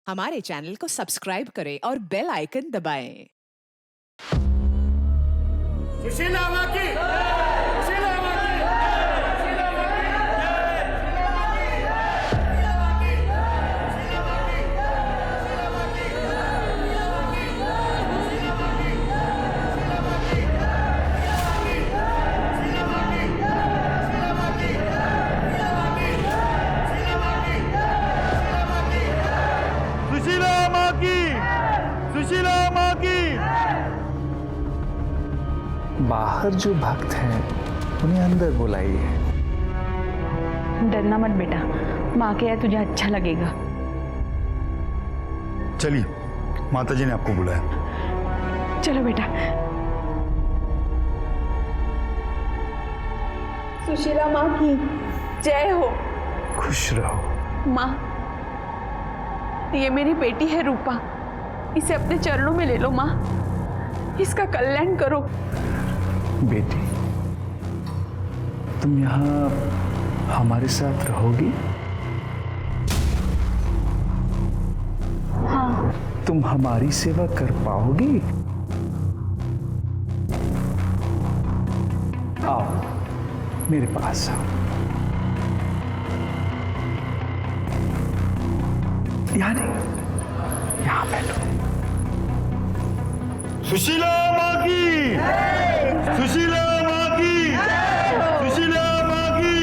हमारे चैनल को सब्सक्राइब करें और बेल आइकन दबाएं। सुशीला माँ की बाहर जो भक्त हैं उन्हें अंदर बुलाइए। डरना मत बेटा, माँ के है तुझे अच्छा लगेगा। चलिए, माताजी ने आपको बुलाया। चलो बेटा। सुशीला माँ की जय हो। खुश रहो। माँ, ये मेरी बेटी है रूपा, इसे अपने चरणों में ले लो माँ, इसका कल्याण करो। बेटी, तुम यहाँ हमारे साथ रहोगी? हाँ। तुम हमारी सेवा कर पाओगी? आओ मेरे पास आओ। यहाँ नहीं, यहाँ बैठो। सुशीला माँ की, सुशीला माँ की, सुशीला माँ की।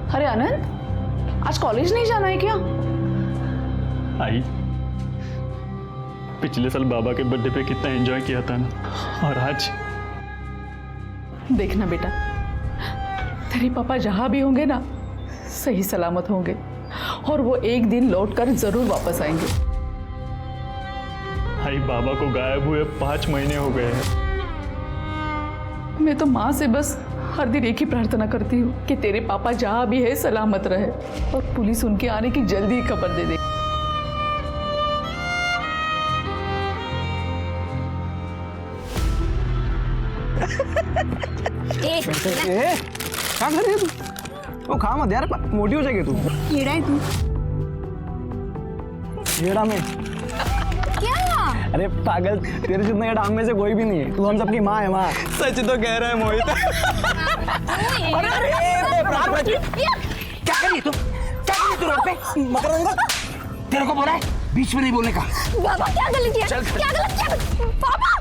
अरे आनंद, आज कॉलेज नहीं जाना है क्या? आई, पिछले साल बाबा के बर्थडे पे कितना एंजॉय किया था ना, और आज देखना बेटा, तेरे पापा जहां भी होंगे ना सही सलामत होंगे, और वो एक दिन लौटकर जरूर वापस आएंगे। आई, बाबा को गायब हुए 5 महीने हो गए हैं। मैं तो माँ से बस हर दिन एक ही प्रार्थना करती हूँ कि तेरे पापा जहां भी है सलामत रहे, और पुलिस उनके आने की जल्दी ही खबर दे दे। क्या कर रही है तू? वो खा मत यार, मोटी हो जाएगी तू। कीड़ा है तू। येड़ा में क्या? अरे पागल, तेरे जितना येड़ा हम में से कोई भी नहीं है। तू हम सबकी माँ है। माँ सच तो कह रहा है मोहित। क्या करी तू? क्या करी तू रोड पे? मकरंद, तेरे को बोला है बीच में नहीं बोलने का। बाबा क्या गलत किया? क्या गलत किया? पापा!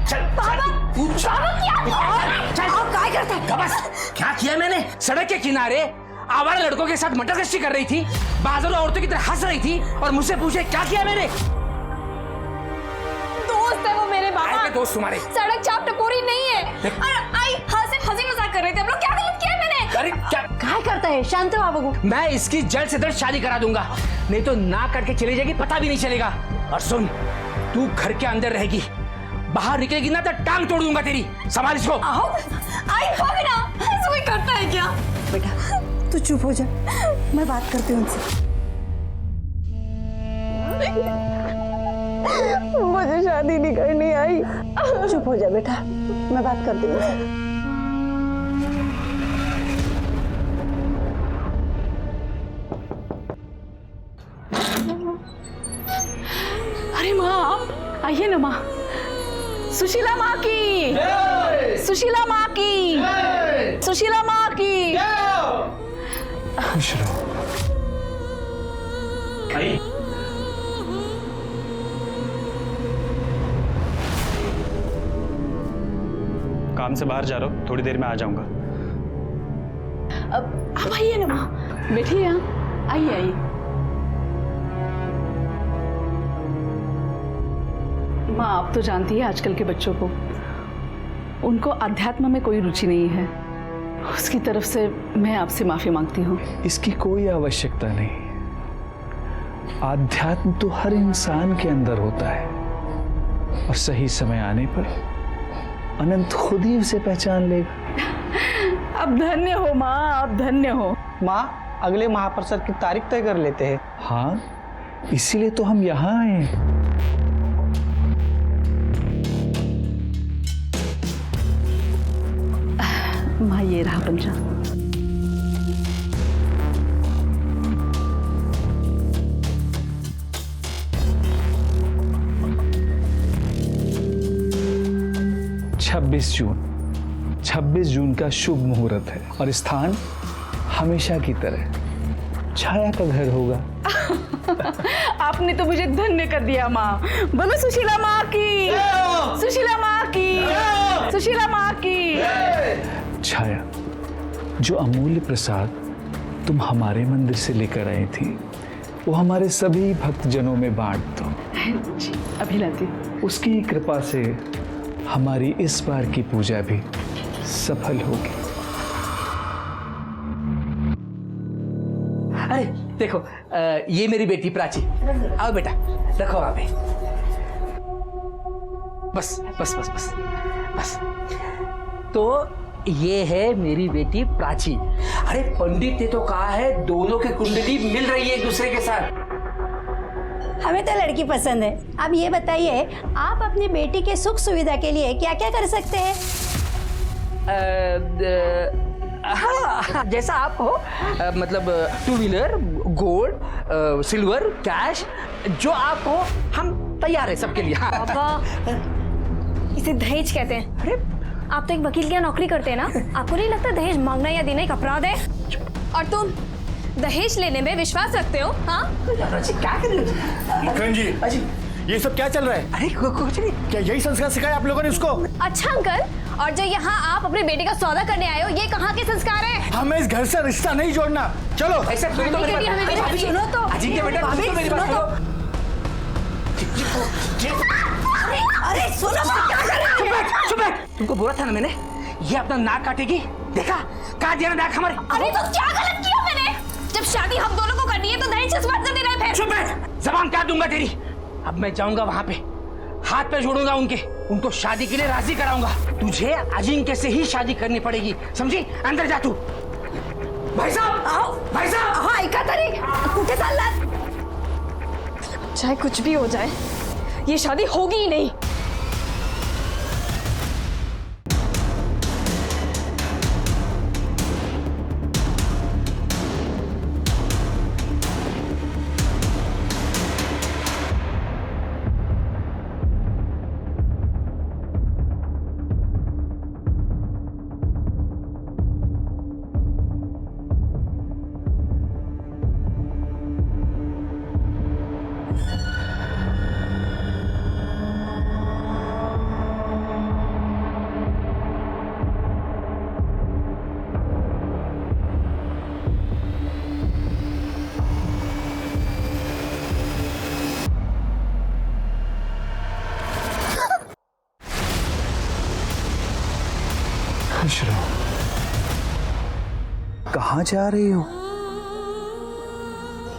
चल, पापा! पूछ। पापा क्या किया? चल, आप क्या करते हैं? बस, क्या किया मैंने? सड़क के किनारे आवारा लड़कों के साथ मटर गश्ती कर रही थी, बाजारों औरतों की तरह हंस रही थी, और मुझसे पूछे क्या किया मैंने? दोस्त है वो मेरे बाबा। आए दोस्त तुम्हारे? सड़क चाप टपोरी नहीं है। और आई हंसी मजाक कर रहे थे हम लोग। क्या गलत किया मैंने? अरे क्या करता है? शांत हो बाबू को। मैं इसकी जल्द से जल्द शादी करा दूंगा, नहीं तो ना करके चली जाएगी, पता भी नहीं चलेगा। और सुन, तू घर के अंदर रहेगी, बाहर निकलेगी ना तो टांग तोड़ दूंगा तेरी। संभाल इसको। आओ, आई हो भी ना, ऐसा कोई करता है क्या? बेटा तू चुप हो जा, मैं बात करती हूँ उनसे। मुझे शादी नहीं करनी आई। चुप हो जा बेटा, मैं बात करती हूँ उनसे। अरे माँ, आइए ना माँ। सुशीला माँ की, सुशीला माँ की, सुशीला माँ की। खुश रहो। काम से बाहर जा रहा हूँ, थोड़ी देर में आ जाऊंगा। अब आइए ना माँ, बैठिए यहाँ, आइए आइए। माँ, आप तो जानती है आजकल के बच्चों को, उनको अध्यात्म में कोई रुचि नहीं है। उसकी तरफ से मैं आपसे माफी मांगती हूँ। इसकी कोई आवश्यकता नहीं। आध्यात्म तो हर इंसान के अंदर होता है, और सही समय आने पर अनंत खुद ही उसे पहचान लेगा। अब धन्य हो माँ, अब धन्य हो। माँ, अगले महाप्रसाद की तारीख तय कर लेते हैं। हाँ, इसीलिए तो हम यहाँ आए हैं। माँ ये रहा पंचा। छब्बीस जून का शुभ मुहूर्त है और स्थान हमेशा की तरह छाया का घर होगा। आपने तो मुझे धन्य कर दिया माँ। बोलो सुशीला माँ की, सुशीला माँ की, सुशीला माँ की। छाया, जो अमूल्य प्रसाद तुम हमारे मंदिर से लेकर आई थी वो हमारे सभी भक्तजनों में बांट दो। अभी लाती। उसकी कृपा से हमारी इस बार की पूजा भी सफल होगी। अरे देखो, ये मेरी बेटी प्राची। आओ बेटा, रखो वहां पे। बस बस बस बस बस। तो ये है मेरी बेटी प्राची। अरे पंडित ने तो कहा है दोनों की कुंडली मिल रही है एक दूसरे के साथ। हमें तो लड़की पसंद है। अब ये बताइए, आप अपनी बेटी के सुख सुविधा के लिए क्या क्या कर सकते हैं? हाँ, जैसा आप हो, मतलब 2 व्हीलर, गोल्ड, सिल्वर, कैश, जो आप हो हम तैयार है सबके लिए। हाँ। पापा, इसे दहेज कहते हैं। अरे आप तो एक वकील की यहाँ नौकरी करते हैं ना, आपको नहीं लगता दहेज मांगना या देना एक अपराध है? और तुम दहेज लेने में विश्वास रखते हो? हाँ, क्या कर रहे हो? लखन जी, अजी, ये सब क्या चल रहा है? अरे कुछ नहीं। क्या यही संस्कार सिखाया आप लोगों ने उसको? अच्छा अंकल, और जो यहाँ आप अपने बेटे का सौदा करने आए हो, ये कहाँ के संस्कार है? हमें इस घर से रिश्ता नहीं जोड़ना। चलो। ऐसा सुनो तो मेरी बात। अभी सुनो तो। अजिंक्य बेटा, सुनो तो मेरी बात। अरे सुनो, क्या कर रहे हो? चुप बैठ। तुमको बोला था ना मैंने, ये अपना नाक काटेगी। देखा, काट दिया ना नाक हमारे। अरे तो क्या गलत किया मैंने? जब शादी हम दोनों को करनी है तो दहेज किस बात से देना है फिर? चुप बैठ, जबान काट दूंगा तेरी। अब मैं जाऊंगा वहां पे, हाथ पे जोड़ूंगा उनको शादी के लिए राजी कराऊंगा। तुझे अजिंक्य से ही शादी करनी पड़ेगी, समझी? अंदर जा तू। भाई साहब, आओ। भाई साहब, हाँ, ऐका तरी कुठे चाललात? चाहे कुछ भी हो जाए, ये शादी होगी ही नहीं। खुश रहो। कहाँ जा रही हो?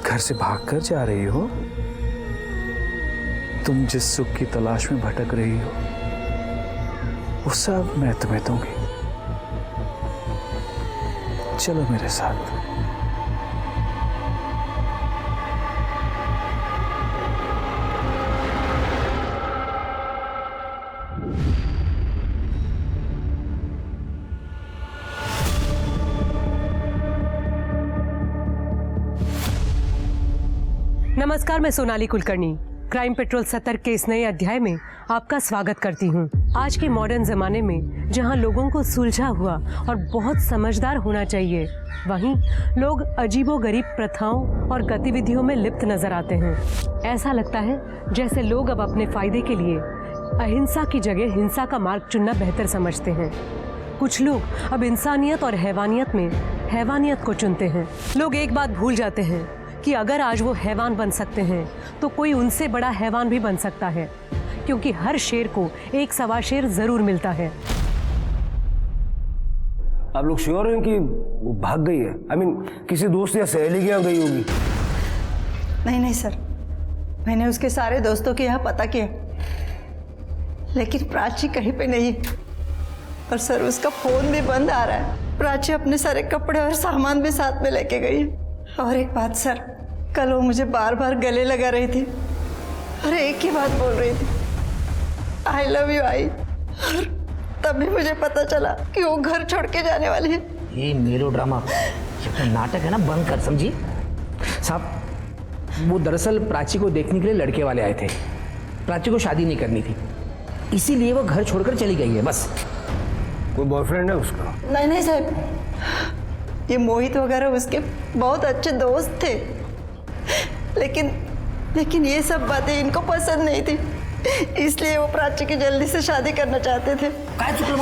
घर से भागकर जा रही हो? तुम जिस सुख की तलाश में भटक रही हो वो सब मैं तुम्हें दूंगी। चलो मेरे साथ। नमस्कार, मैं सोनाली कुलकर्णी क्राइम पेट्रोल सतर्क के इस नए अध्याय में आपका स्वागत करती हूं। आज के मॉडर्न जमाने में जहां लोगों को सुलझा हुआ और बहुत समझदार होना चाहिए, वहीं लोग अजीबोगरीब प्रथाओं और गतिविधियों में लिप्त नजर आते हैं। ऐसा लगता है जैसे लोग अब अपने फायदे के लिए अहिंसा की जगह हिंसा का मार्ग चुनना बेहतर समझते हैं। कुछ लोग अब इंसानियत और हैवानियत में हैवानियत को चुनते हैं। लोग एक बात भूल जाते हैं कि अगर आज वो हैवान बन सकते हैं तो कोई उनसे बड़ा हैवान भी बन सकता है, क्योंकि हर शेर को एक सवा शेर जरूर मिलता है। आप लोग श्योर हैं कि वो भाग गई है? I mean, किसी दोस्त या सहेली के यहाँ गई होगी? नहीं नहीं सर, मैंने उसके सारे दोस्तों के यहाँ पता किया, लेकिन प्राची कहीं पे नहीं। और सर, उसका फोन भी बंद आ रहा है। प्राची अपने सारे कपड़े और सामान भी साथ में लेके गई है। और एक बात सर, कल वो मुझे बार बार गले लगा रही थी और एक ही बात बोल रही थी, आई लव यू आई। और तभी मुझे पता चला कि वो घर छोड़ के जाने वाली है। ये मेलोड्रामा, ये अपना नाटक है ना, बंद कर, समझी? साहब, वो दरअसल प्राची को देखने के लिए लड़के वाले आए थे। प्राची को शादी नहीं करनी थी, इसीलिए वो घर छोड़कर चली गई है, बस। कोई बॉयफ्रेंड है उसका? नहीं नहीं साहब, ये मोहित वगैरह उसके बहुत अच्छे दोस्त थे, लेकिन ये सब बातें इनको पसंद नहीं थी, इसलिए वो प्राची की जल्दी से शादी करना चाहते थे। काय चुकलं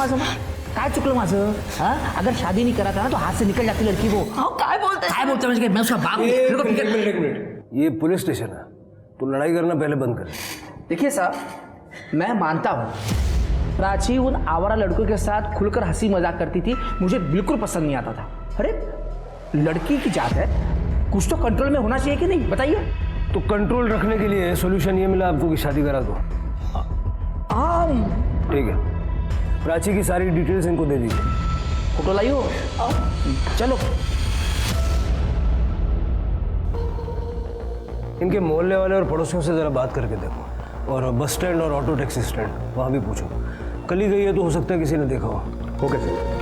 माझं? हाँ, अगर शादी नहीं करा था ना तो हाथ से निकल जाती लड़की वो। काय बोलते मुझे, मैं उसका बाप हूँ। मेरे को फिक्र- एक मिनट, ये पुलिस स्टेशन है, तो लड़ाई करना पहले बंद कर। देखिए साहब, मैं मानता हूँ प्राची उन आवारा लड़कों के साथ खुलकर हंसी मजाक करती थी, मुझे बिल्कुल पसंद नहीं आता था। अरे लड़की की जात है, कुछ तो कंट्रोल में होना चाहिए कि नहीं, बताइए? तो कंट्रोल रखने के लिए सोल्यूशन ये मिला आपको कि शादी करा दो। ठीक है, प्राची की सारी डिटेल्स इनको दे दीजिए। फोटो लाइयो, चलो। इनके मोहल्ले वाले और पड़ोसियों से जरा बात करके देखो, और बस स्टैंड और ऑटो टैक्सी स्टैंड वहाँ भी पूछो। कल ही गई है तो हो सकता है किसी ने देखा हो। Okay sir.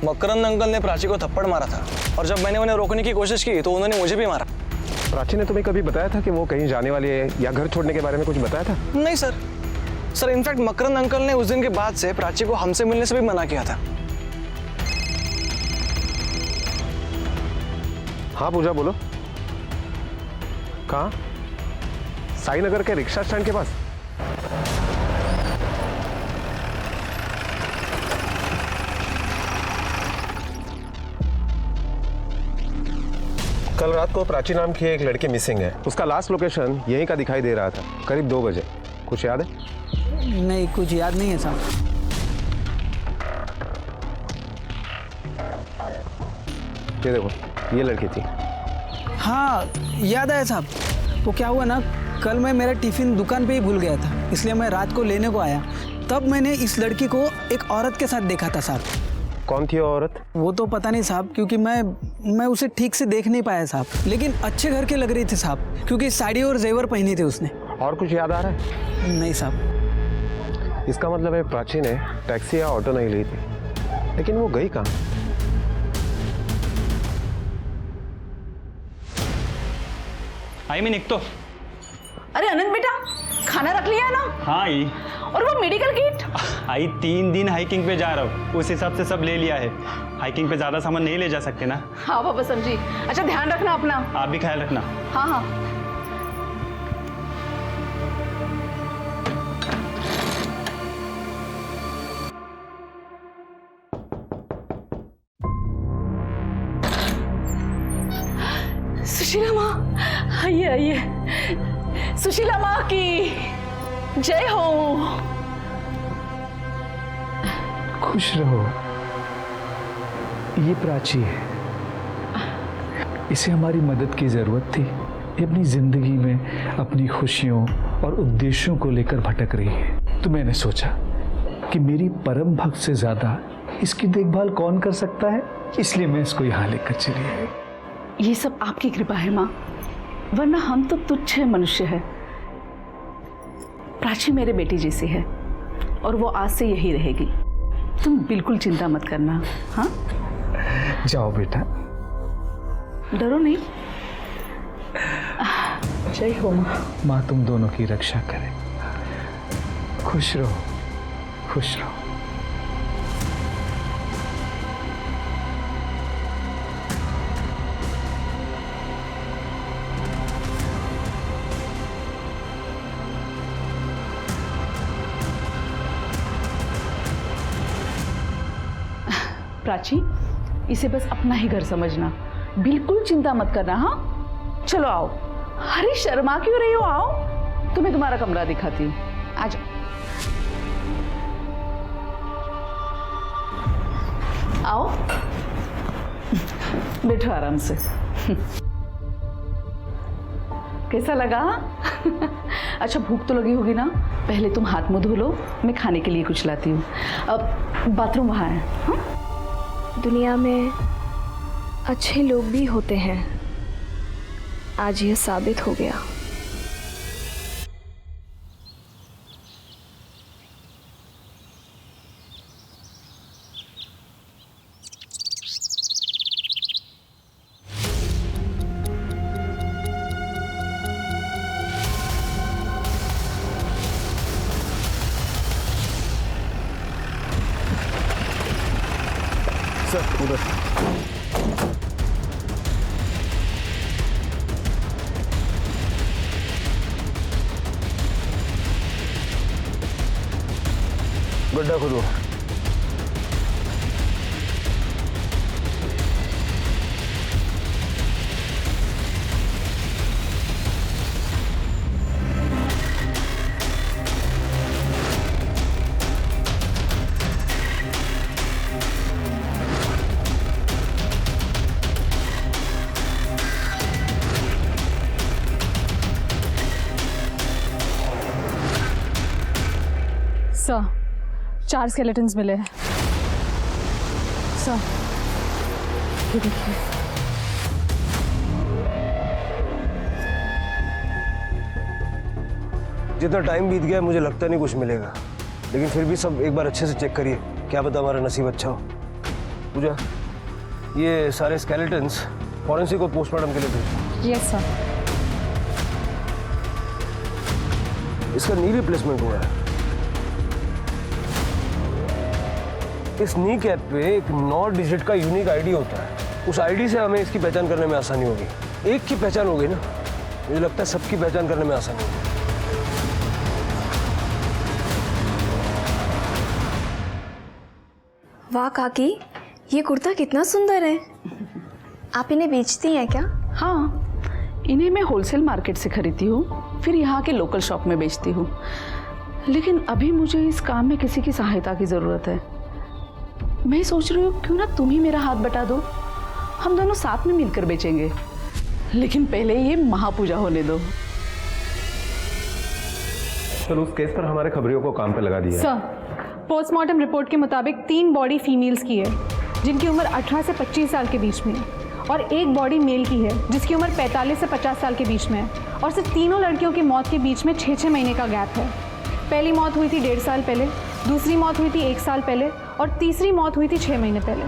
मकरंद अंकल ने प्राची को थप्पड़ मारा था, और जब मैंने उन्हें रोकने की कोशिश की तो उन्होंने मुझे भी मारा। प्राची ने तुम्हें कभी बताया था कि वो कहीं जाने वाली है या घर छोड़ने के बारे में कुछ बताया था? नहीं सर, इनफैक्ट मकरंद अंकल ने उस दिन के बाद से प्राची को हमसे मिलने से भी मना किया था। हाँ पूजा, बोलो। कहाँ? साई नगर के रिक्शा स्टैंड के पास? कल रात को प्राची नाम की एक लड़की मिसिंग है। उसका लास्ट लोकेशन यहीं का दिखाई दे रहा था, करीब 2 बजे। कुछ याद है? नहीं, कुछ याद नहीं है साहब। ये देखो, ये लड़की थी। हाँ याद आया साहब। वो क्या हुआ ना, कल मैं मेरा टिफिन दुकान पे ही भूल गया था, इसलिए मैं रात को लेने को आया, तब मैंने इस लड़की को एक औरत के साथ देखा था साहब। कौन थी वो औरत? वो तो पता नहीं साहब, क्योंकि मैं उसे ठीक से देख नहीं पाया साहब, लेकिन अच्छे घर के लग रही थी साहब, क्योंकि साड़ी और जेवर पहने थे उसने। और कुछ याद आ रहा है? नहीं साहब। इसका मतलब है प्राची ने टैक्सी या ऑटो नहीं ली थी, लेकिन वो गई कहाँ? आई मैं निकतो। अरे अनंत बेटा, खाना रख लिया ना? हाँ आई। और वो मेडिकल किट? आई 3 दिन हाइकिंग पे जा रहा हूँ, उस हिसाब से सब ले लिया है। हाइकिंग पे ज्यादा सामान नहीं ले जा सकते ना। हाँ पापा समझी। अच्छा ध्यान रखना अपना। आप भी ख्याल रखना। हाँ हाँ। सुशीला माँ, आइए आइए। सुशीला माँ की जय हो। खुश रहो। ये प्राची है, इसे हमारी मदद की जरूरत थी। ये अपनी जिंदगी में अपनी खुशियों और उद्देश्यों को लेकर भटक रही है, तो मैंने सोचा कि मेरी परम भक्त से ज्यादा इसकी देखभाल कौन कर सकता है, इसलिए मैं इसको यहाँ लेकर चली आई। ये सब आपकी कृपा है माँ, वरना हम तो तुच्छ मनुष्य है। प्राची मेरे बेटी जैसी है और वो आज से यही रहेगी। तुम बिल्कुल चिंता मत करना। हाँ जाओ बेटा। डरो नहीं। जय हो माँ। माँ तुम दोनों की रक्षा करे। खुश रहो, खुश रहो। प्राची, इसे बस अपना ही घर समझना, बिल्कुल चिंता मत करना। हाँ चलो आओ। अरे शर्मा क्यों रही हो, आओ, तुम्हें तुम्हारा कमरा दिखाती हूँ। आ जाओ। आओ, बैठो आराम से। कैसा लगा? अच्छा भूख तो लगी होगी ना, पहले तुम हाथ मुंह धो लो, मैं खाने के लिए कुछ लाती हूँ। अब बाथरूम वहाँ है। हाँ? दुनिया में अच्छे लोग भी होते हैं आज यह साबित हो गया। सर उधर गड्ढा खोदो। सर 4 स्केलेटन्स मिले हैं। सर ये देखिए। जितना टाइम बीत गया मुझे लगता नहीं कुछ मिलेगा, लेकिन फिर भी सब एक बार अच्छे से चेक करिए, क्या पता हमारा नसीब अच्छा हो। पूजा, ये सारे स्केलेटन्स फॉरेंसिक को पोस्टमार्टम के लिए भेजो। Yes sir. इसका नी रिप्लेसमेंट हुआ है। इस नी कैप पे एक 9 डिजिट का यूनिक आईडी होता है। उस आईडी से हमें इसकी पहचान करने में आसानी होगी। एक की पहचान हो गई ना, मुझे लगता है सबकी पहचान करने में आसानी होगी। वाह काकी, ये कुर्ता कितना सुंदर है। आप इन्हें बेचती हैं क्या? हाँ, इन्हें मैं होलसेल मार्केट से खरीदती हूँ, फिर यहाँ के लोकल शॉप में बेचती हूँ। लेकिन अभी मुझे इस काम में किसी की सहायता की ज़रूरत है। मैं सोच रही हूँ क्यों ना तुम ही मेरा हाथ बटा दो, हम दोनों साथ में मिलकर बेचेंगे। लेकिन पहले ये महापूजा होने दो। सर उस केस पर हमारे खबरियों को काम पे लगा दिया है। सर, पोस्टमार्टम रिपोर्ट के मुताबिक 3 बॉडी फीमेल्स की है जिनकी उम्र 18 से 25 साल के बीच में है, और 1 बॉडी मेल की है जिसकी उम्र 45 से 50 साल के बीच में है, और सिर्फ तीनों लड़कियों की मौत के बीच में 6-6 महीने का गैप है। पहली मौत हुई थी 1.5 साल पहले, दूसरी मौत हुई थी 1 साल पहले, और तीसरी मौत हुई थी 6 महीने पहले।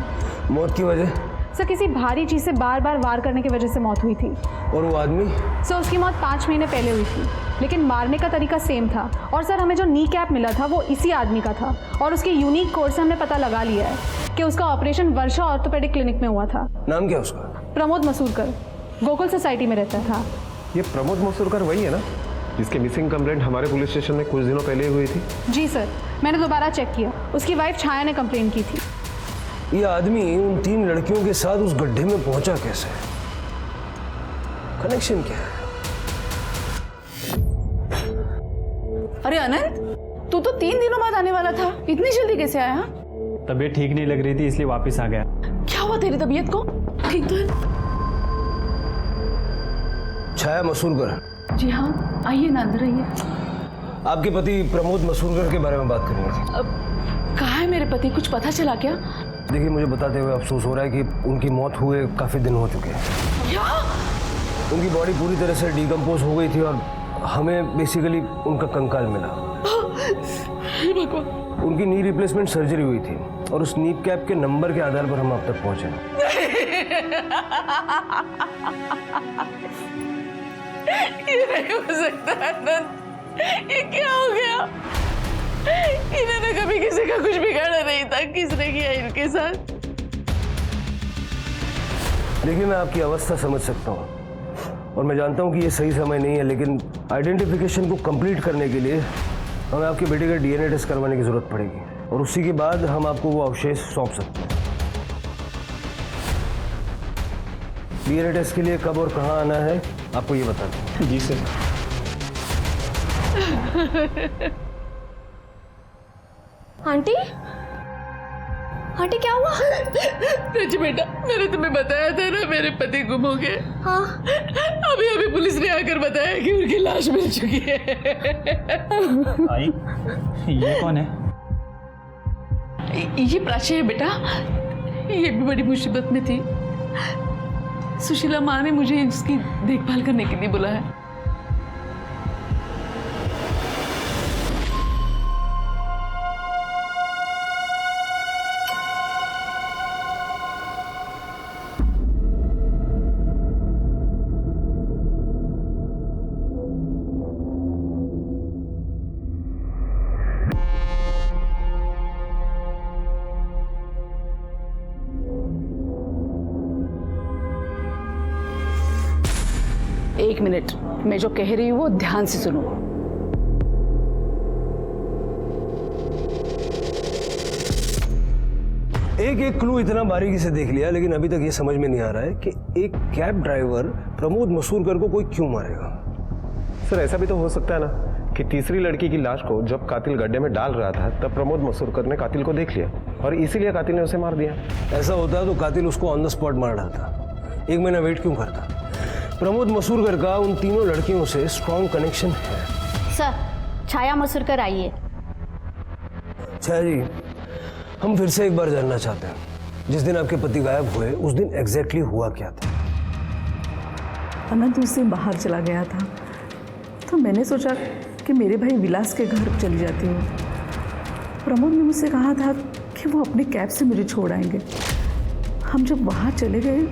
मौत की वजह? सर, किसी भारी चीज़ से बार बार वार करने की वजह से मौत हुई थी। और वो आदमी? सर, उसकी मौत 5 महीने पहले हुई थी, लेकिन मारने का तरीका सेम था। और सर, हमें जो नी कैप मिला था वो इसी आदमी का था, और उसके यूनिक कोड से हमने पता लगा लिया है कि उसका ऑपरेशन वर्षा ऑर्थोपेडिक क्लिनिक में हुआ था। नाम क्या उसका? प्रमोद मसूरकर, गोकुल सोसाइटी में रहता था। ये प्रमोद मसूरकर वही है ना जिसके मिसिंग कंप्लेंट हमारे पुलिस स्टेशन में कुछ दिनों पहले हुई थी? जी सर, मैंने दोबारा चेक किया, उसकी वाइफ छाया ने कंप्लेन की थी। ये आदमी उन 3 लड़कियों के साथ उस गड्ढे में पहुंचा कैसे? कनेक्शन क्या है? अरे अनंत, तू तो 3 दिनों बाद आने वाला था, इतनी जल्दी कैसे आया? तबीयत ठीक नहीं लग रही थी इसलिए वापस आ गया। क्या हुआ तेरी तबीयत को? ठीक तो है? छाया मसूरकर? जी हाँ, आइए ना, अंदर आइए। आपके पति प्रमोद मसूरकर के बारे में बात करनी थी। अब कहाँ है मेरे पति, कुछ पता चला क्या? देखिए, मुझे बताते हुए अफसोस हो रहा है कि उनकी मौत हुए काफ़ी दिन हो चुके हैं। क्या? उनकी बॉडी पूरी तरह से डिकम्पोज हो गई थी और हमें बेसिकली उनका कंकाल मिला। उनकी नी रिप्लेसमेंट सर्जरी हुई थी और उस नी कैप के नंबर के आधार पर हम अब तक पहुंचे। ये नहीं हो सकता अनंत, ये क्या हो गया? इन्होंने कभी किसी का कुछ बिगाड़ा नहीं था, किसने किया इनके साथ? देखिए, मैं आपकी अवस्था समझ सकता हूँ और मैं जानता हूँ कि ये सही समय नहीं है, लेकिन आइडेंटिफिकेशन को कंप्लीट करने के लिए हमें आपके बेटे का DNA टेस्ट करवाने की जरूरत पड़ेगी और उसी के बाद हम आपको वो अवशेष सौंप सकते हैं। DNA टेस्ट के लिए कब और कहाँ आना है आपको ये बता दें। जी सर। आंटी, आंटी क्या हुआ? रजी बेटा, मैंने तुम्हें बताया था ना मेरे पति गुम हो गए। हाँ। अभी पुलिस ने आकर बताया कि उनकी लाश मिल चुकी है। आई, ये कौन है? ये प्राची है बेटा, ये भी बड़ी मुसीबत में थी। सुशीला माँ ने मुझे इसकी देखभाल करने के लिए बुलाया। एक मिनट, मैं जो कह रही हूँ वो ध्यान से सुनो। एक क्लू इतना बारीकी से देख लिया, लेकिन अभी तक ये समझ में नहीं आ रहा है कि एक कैब ड्राइवर प्रमोद मसूरकर को कोई क्यों मारेगा। सर ऐसा भी तो हो सकता है ना कि तीसरी लड़की की लाश को जब कातिल गड्ढे में डाल रहा था तब प्रमोद मसूरकर ने कातिल को देख लिया और इसीलिए कातिल ने उसे मार दिया। ऐसा होता तो कातिल उसको ऑन द स्पॉट मार डालता, 1 महीना वेट क्यों करता। प्रमोद मसूरकर का उन तीनों लड़कियों से स्ट्रॉन्ग कनेक्शन है। सर, छाया मसूरकर आई है। छाया जी, हम फिर से एक बार जानना चाहते हैं, जिस दिन आपके पति गायब हुए उस दिन एग्जैक्टली हुआ क्या था? अनंत उस दिन बाहर चला गया था, तो मैंने सोचा कि मेरे भाई विलास के घर चली जाती हूँ। प्रमोद ने मुझसे कहा था कि वो अपनी कैब से मुझे छोड़ आएंगे। हम जब वहाँ चले गए,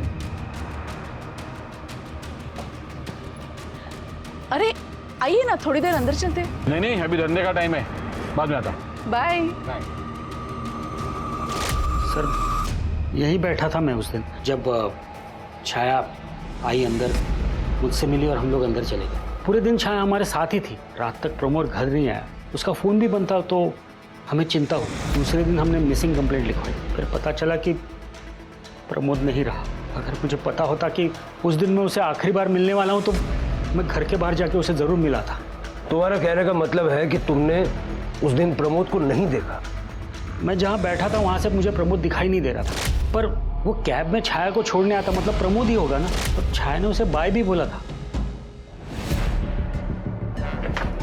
अरे आइए ना, थोड़ी देर अंदर चलते। नहीं, अभी धंधे का टाइम है, बाद में आता। बाय। सर, यही बैठा था मैं उस दिन जब छाया आई अंदर, मुझसे मिली और हम लोग अंदर चले गए। पूरे दिन छाया हमारे साथ ही थी। रात तक प्रमोद घर नहीं आया, उसका फ़ोन भी बंद था, तो हमें चिंता हुई। दूसरे दिन हमने मिसिंग कंप्लेंट लिखवाई, फिर पता चला कि प्रमोद नहीं रहा। अगर मुझे पता होता कि उस दिन मैं उसे आखिरी बार मिलने वाला हूँ तो मैं घर के बाहर जाके उसे ज़रूर मिला था। तुम्हारा कहने का मतलब है कि तुमने उस दिन प्रमोद को नहीं देखा? मैं जहाँ बैठा था वहाँ से मुझे प्रमोद दिखाई नहीं दे रहा था, पर वो कैब में छाया को छोड़ने आता, मतलब प्रमोद ही होगा ना। तो छाया ने उसे बाय भी बोला था।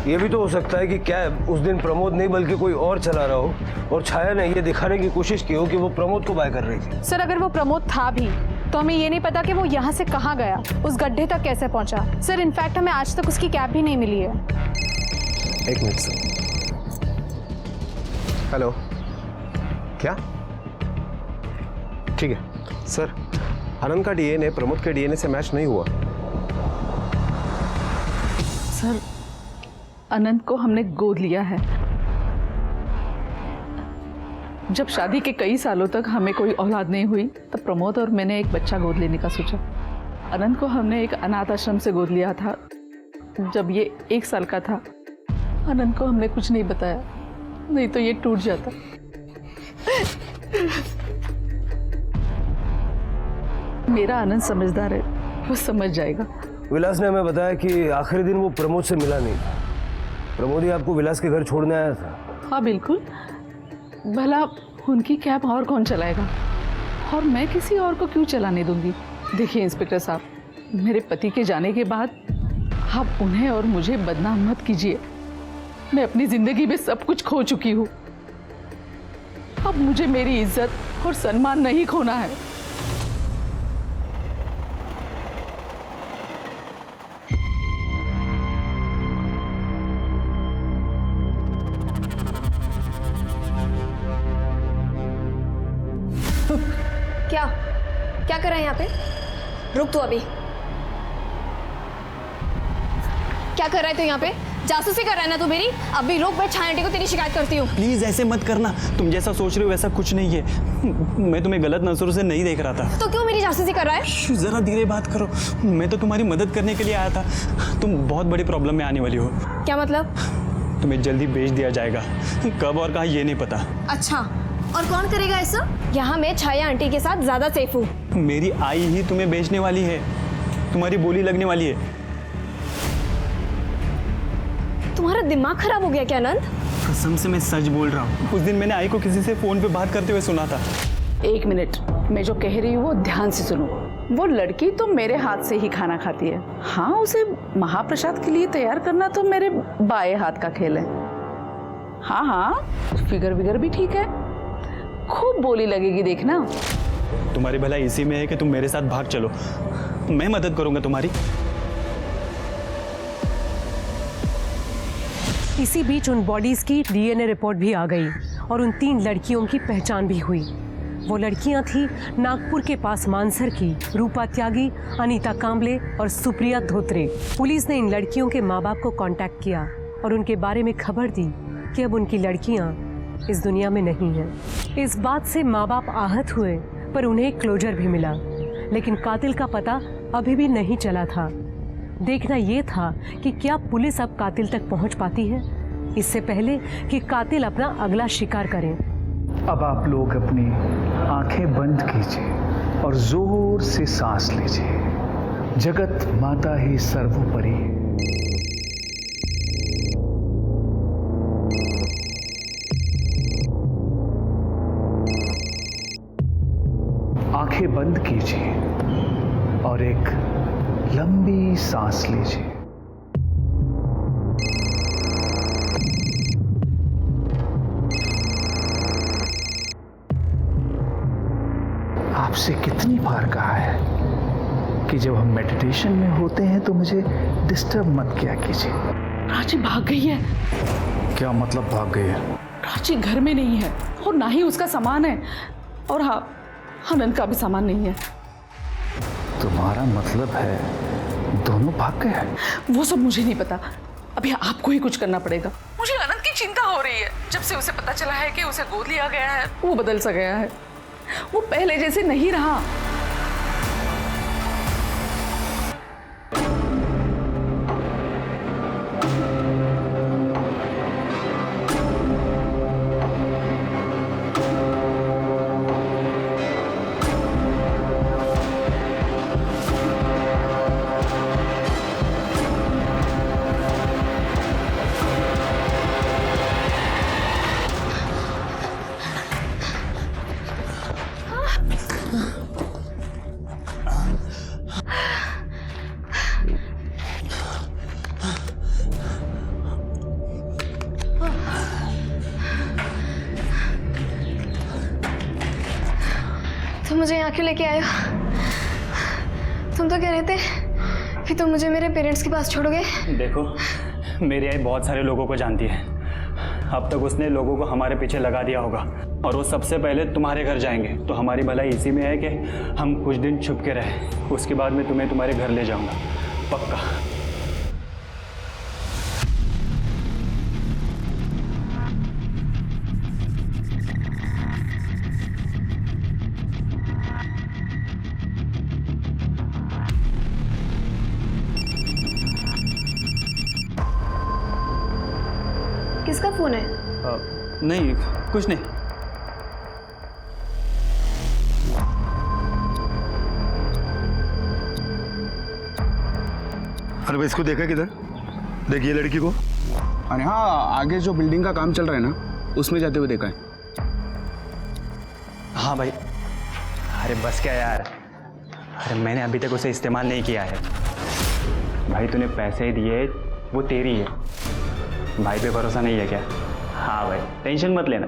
ये भी तो हो सकता है कि कैब उस दिन प्रमोद नहीं बल्कि कोई और चला रहा हो और छाया ने ये दिखाने की कोशिश की हो कि वो प्रमोद को बाय कर रही थी। सर, अगर वो प्रमोद था भी तो हमें ये नहीं पता कि वो यहाँ से कहाँ गया, उस गड्ढे तक कैसे पहुँचा। सर, इनफैक्ट हमें आज तक उसकी कैब भी नहीं मिली है। 1 मिनट सर। हेलो, क्या? ठीक है सर, अनंत का डीएनए प्रमोद के डीएनए से मैच नहीं हुआ। सर, अनंत को हमने गोद लिया है। जब शादी के कई सालों तक हमें कोई औलाद नहीं हुई, तब प्रमोद और मैंने एक बच्चा गोद लेने का सोचा। अनंत को हमने एक अनाथ आश्रम से गोद लिया था जब ये 1 साल का था। अनंत को हमने कुछ नहीं बताया, नहीं तो ये टूट जाता। मेरा आनंद समझदार है, वो समझ जाएगा। विलास ने हमें बताया कि आखिरी दिन वो प्रमोद से मिला नहीं। प्रमोद ही आपको विलास के घर छोड़ने आया था? हाँ बिल्कुल, भला उनकी कैब और कौन चलाएगा, और मैं किसी और को क्यों चलाने दूंगी। देखिए इंस्पेक्टर साहब, मेरे पति के जाने के बाद आप उन्हें और मुझे बदनाम मत कीजिए। मैं अपनी जिंदगी में सब कुछ खो चुकी हूँ, अब मुझे मेरी इज्जत और सम्मान नहीं खोना है। क्या कर रहा है यहाँ पे? रुक तू अभी। क्या कर रहा है तू यहाँ पे? जासूसी कर रहा है ना तू मेरी? अभी रुक, मैं छाया आंटी को तेरी शिकायत करती हूँ। प्लीज ऐसे मत करना, तुम जैसा सोच रहे हो वैसा कुछ नहीं है। मैं तुम्हें गलत नजरों से नहीं देख रहा था। तो क्यों मेरी जासूसी कर रहा है? जरा धीरे बात करो, मैं तो तुम्हारी मदद करने के लिए आया था। तुम बहुत बड़ी प्रॉब्लम में आने वाली हो। क्या मतलब? तुम्हें जल्दी बेच दिया जाएगा, कब और कहाँ ये नहीं पता। अच्छा, और कौन करेगा ऐसा? यहाँ मैं छाया आंटी के साथ ज्यादा सेफ हूँ। मेरी आई ही तुम्हें बेचने वाली है, तुम्हारी बोली लगने वाली है। तुम्हारा दिमाग खराब हो गया क्या अनंत? कसम से मैं सच बोल रहा हूँ, उस दिन मैंने आई को किसी से फोन पे बात करते हुए सुना था। 1 मिनट, मैं जो कह रही हूँ वो ध्यान से सुनो। वो लड़की तो मेरे हाथ से ही खाना खाती है। हाँ, उसे महाप्रसाद के लिए तैयार करना तो मेरे बाएं हाथ का खेल है। हाँ हाँ, फिगर विगर भी ठीक है, खूब बोली लगेगी, देखना। तुम्हारी भलाई इसी में है कि तुम मेरे साथ भाग चलो, मैं मदद करूंगा तुम्हारी। इसी बीच उन बॉडीज की डीएनए रिपोर्ट भी आ गई और उन 3 लड़कियों की पहचान भी हुई। वो लड़कियां थी नागपुर के पास मानसर की रूपा त्यागी, अनीता कांबले और सुप्रिया धोत्रे। पुलिस ने इन लड़कियों के माँ बाप को कांटेक्ट किया और उनके बारे में खबर दी कि अब उनकी लड़कियां इस दुनिया में नहीं हैं। इस बात से माँ बाप आहत हुए, पर उन्हें क्लोजर भी मिला, लेकिन कातिल का पता अभी भी नहीं चला था। देखना ये था कि क्या पुलिस अब कातिल तक पहुंच पाती है, इससे पहले कि कातिल अपना अगला शिकार करें। अब आप लोग अपनी आंखें बंद कीजिए और जोर से सांस लीजिए। जगत माता ही सर्वोपरि है। आंखें बंद कीजिए और एक लंबी सांस लीजिए। आपसे कितनी बार कहा है कि जब हम मेडिटेशन में होते हैं तो मुझे डिस्टर्ब मत किया कीजिए। प्राची भाग गई है। क्या मतलब भाग गई है? प्राची घर में नहीं है और ना ही उसका सामान है, और हाँ, आनंद का भी सामान नहीं है। तुम्हारा मतलब है दोनों भाग गए हैं? वो सब मुझे नहीं पता, अभी आपको ही कुछ करना पड़ेगा। मुझे आनंद की चिंता हो रही है। जब से उसे पता चला है कि उसे गोद लिया गया है, वो बदल सा गया है। वो पहले जैसे नहीं रहा। तुम मुझे यहाँ क्यों लेके आए हो? तुम तो कह रहे थे कि तुम मुझे मेरे पेरेंट्स के पास छोड़ोगे। देखो, मेरी आई बहुत सारे लोगों को जानती है। अब तक उसने लोगों को हमारे पीछे लगा दिया होगा और वो सबसे पहले तुम्हारे घर जाएंगे। तो हमारी भलाई इसी में है कि हम कुछ दिन छुप के रहें। उसके बाद मैं तुम्हें तुम्हारे घर ले जाऊंगा, पक्का। किसका फोन है? नहीं, कुछ नहीं। अरे भाई, इसको देखा किधर? देखिए लड़की को। अरे हाँ, आगे जो बिल्डिंग का काम चल रहा है ना, उसमें जाते हुए देखा है। हाँ भाई। अरे बस क्या यार, अरे मैंने अभी तक उसे इस्तेमाल नहीं किया है। भाई तूने पैसे दिए, वो तेरी है। भाई पे भरोसा नहीं है क्या? हाँ भाई, टेंशन मत लेना।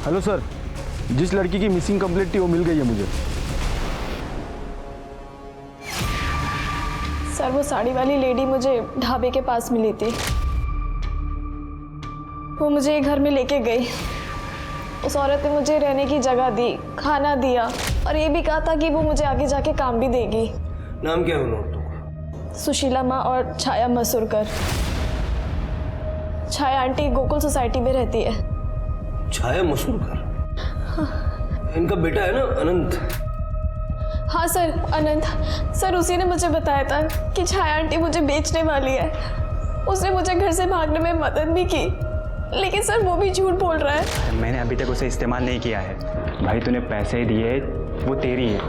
हेलो सर, जिस लड़की की मिसिंग कंप्लेंट थी वो मिल गई है मुझे। सर, वो साड़ी वाली लेडी मुझे ढाबे के पास मिली थी। वो मुझे घर में लेके गई। उस औरत ने मुझे रहने की जगह दी, खाना दिया और ये भी कहा था कि वो मुझे आगे जाके काम भी देगी। नाम क्या है उन औरतों का? सुशीला माँ और छाया मसूरकर। छाया आंटी गोकुल सोसाइटी में रहती है। छाया मसूरकर? इनका बेटा है ना अनंत? हाँ सर, अनंत सर, उसी ने मुझे बताया था कि छाया आंटी मुझे बेचने वाली है। उसने मुझे घर से भागने में मदद भी की, लेकिन सर वो भी झूठ बोल रहा है। मैंने अभी तक उसे इस्तेमाल नहीं किया है। भाई तूने पैसे दिए, वो तेरी है।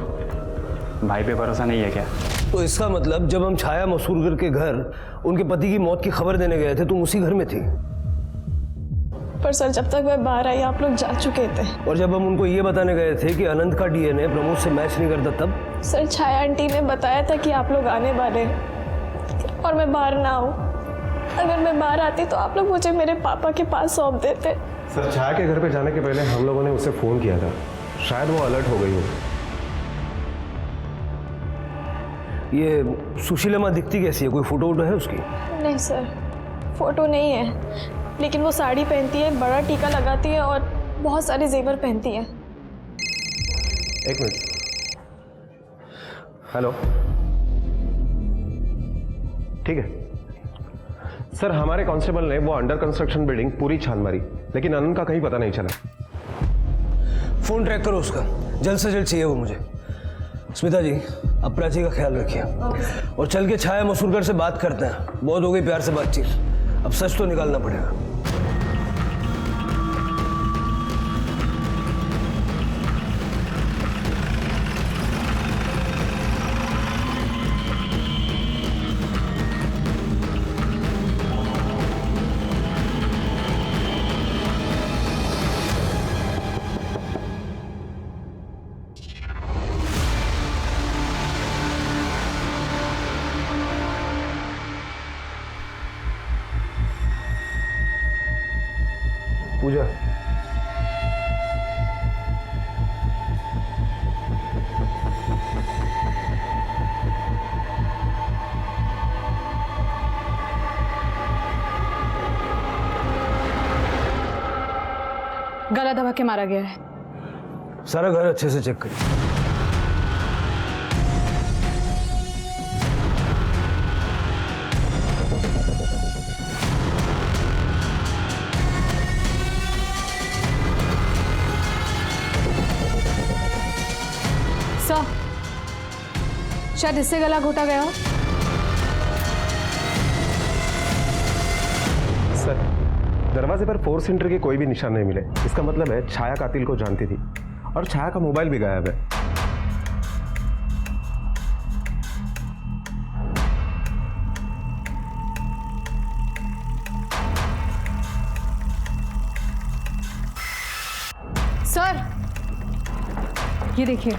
भाई पे भरोसा नहीं है क्या? तो इसका मतलब जब हम छाया मसूरकर के घर उनके पति की मौत की खबर देने गए थे, तुम उसी घर में थी? पर सर जब तक मैं बाहर आई आप लोग जा चुके थे। और जब हम उनको ये बताने गए थे कि अनंत का डीएनए प्रमोद से मैच नहीं करता, तब? सर छाया आंटी ने बताया था कि आप लोग आने वाले हैं और मैं बाहर ना आऊँ। अगर मैं बाहर आती तो आप लोग मुझे मेरे पापा के पास सौंप देते। सर, छाया के घर पे जाने के पहले हम लोगों ने उसे फ़ोन किया था, शायद वो अलर्ट हो गई हो। ये सुशीला माँ दिखती कैसी है? कोई फोटो वोटो है उसकी? नहीं सर, फोटो नहीं है, लेकिन वो साड़ी पहनती है, बड़ा टीका लगाती है और बहुत सारे जेवर पहनती है। एक मिनट। हेलो, ठीक है सर, हमारे कांस्टेबल ने वो अंडर कंस्ट्रक्शन बिल्डिंग पूरी छान मारी, लेकिन अनंत का कहीं पता नहीं चला। फोन ट्रैक करो उसका, जल्द से जल्द चाहिए वो मुझे। स्मिता जी, अब प्राची का ख्याल रखिए और चल के छाया मसूरकर से बात करते हैं। बहुत हो गई प्यार से बातचीत, अब सच तो निकालना पड़ेगा। पूजा, गला दबा के मारा गया है। सारा घर अच्छे से चेक करिए। सर, शायद इससे गला घोटा गया हो। सर, दरवाजे पर फोर्स एंट्री के कोई भी निशान नहीं मिले। इसका मतलब है छाया कातिल को जानती थी और छाया का मोबाइल भी गायब है। सर, ये देखिए,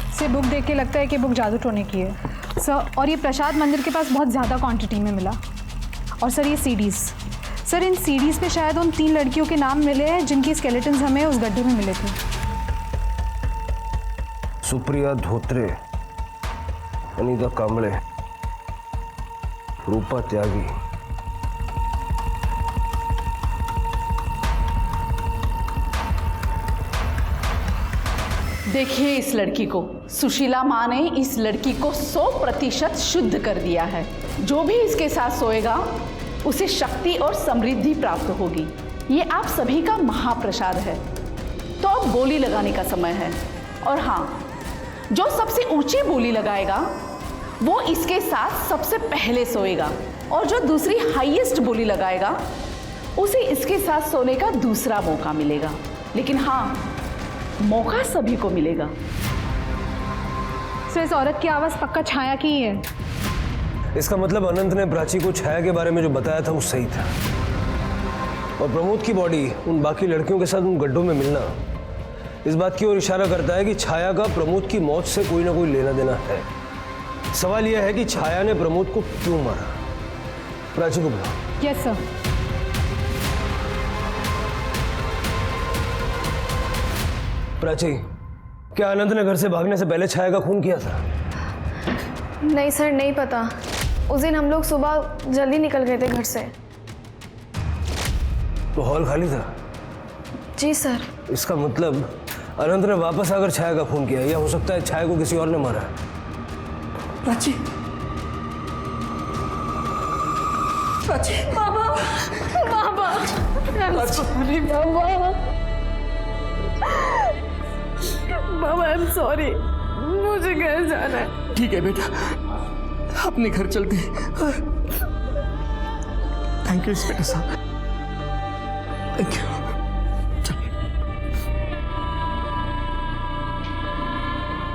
इसे बुक देख के लगता है कि बुक जादू टोने की है सर। और ये प्रसाद मंदिर के पास बहुत ज़्यादा क्वांटिटी में मिला। और सर ये सीडीज़, सर इन सीडीज़ पे शायद उन 3 लड़कियों के नाम मिले हैं जिनकी स्केलेटन्स हमें उस गड्ढे में मिले थे। सुप्रिया धोत्रे, अनीता कांबळे, रूपा त्यागी। देखिए इस लड़की को, सुशीला माँ ने इस लड़की को 100% शुद्ध कर दिया है। जो भी इसके साथ सोएगा उसे शक्ति और समृद्धि प्राप्त होगी। ये आप सभी का महाप्रसाद है। तो अब बोली लगाने का समय है। और हाँ, जो सबसे ऊंची बोली लगाएगा वो इसके साथ सबसे पहले सोएगा, और जो दूसरी हाईएस्ट बोली लगाएगा उसे इसके साथ सोने का दूसरा मौका मिलेगा। लेकिन हाँ, मौका सभी को मिलेगा। सर इस औरत की आवाज़ पक्का छाया की ही है। इसका मतलब अनंत ने प्राची को छाया के बारे में जो बताया था वो सही था। और प्रमोद की बॉडी उन बाकी लड़कियों के साथ उन गड्ढों में मिलना इस बात की ओर इशारा करता है कि छाया का प्रमोद की मौत से कोई ना कोई लेना देना है। सवाल यह है कि छाया ने प्रमोद को क्यों मारा। प्राची को बुलाओ। Yes sir. प्राची, क्या अनंत ने घर से भागने से पहले छाया का खून किया था? नहीं सर, नहीं पता। उस दिन हम लोग सुबह जल्दी निकल गए थे घर से। तो हॉल खाली था? जी सर। इसका मतलब अनंत ने वापस आकर छाया का खून किया, या हो सकता है छाया को किसी और ने मारा। प्राची, प्राची बाबा बाबा सॉरी बाबा बाबा आई एम सॉरी, मुझे घर जाना है। ठीक है बेटा, अपने घर चलते हैं। थैंक यू इंस्पेक्टर साहब, थैंक यू।